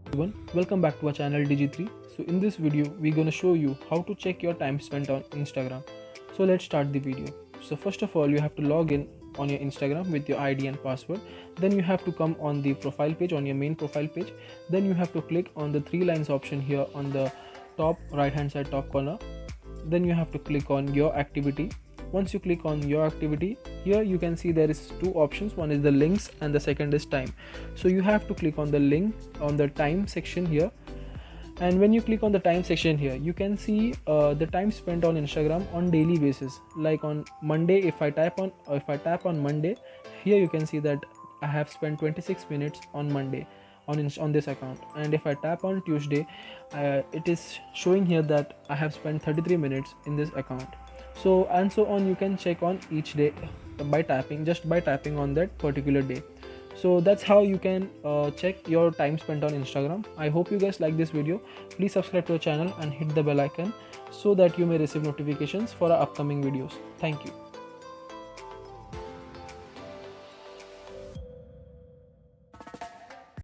Everyone, welcome back to our channel DIGI3. So in this video we're going to show you how to check your time spent on Instagram. So let's start the video. So first of all, you have to log in on your Instagram with your ID and password. Then you have to come on the profile page, on your main profile page. Then you have to click on the three lines option here on the top right hand side top corner. Then you have to click on your activity. Once you click on your activity, here you can see there is two options. One is the links and the second is time. So you have to click on the link on the time section here, and when you click on the time section here, you can see the time spent on Instagram on daily basis. Like on Monday, if I tap on Monday, here you can see that I have spent 26 minutes on Monday on this account. And if I tap on Tuesday, it is showing here that I have spent 33 minutes in this account. So and so on. You can check on each day by tapping on that particular day. So that's how you can check your time spent on Instagram. I hope you guys like this video. Please subscribe to our channel and hit the bell icon so that you may receive notifications for our upcoming videos. Thank you.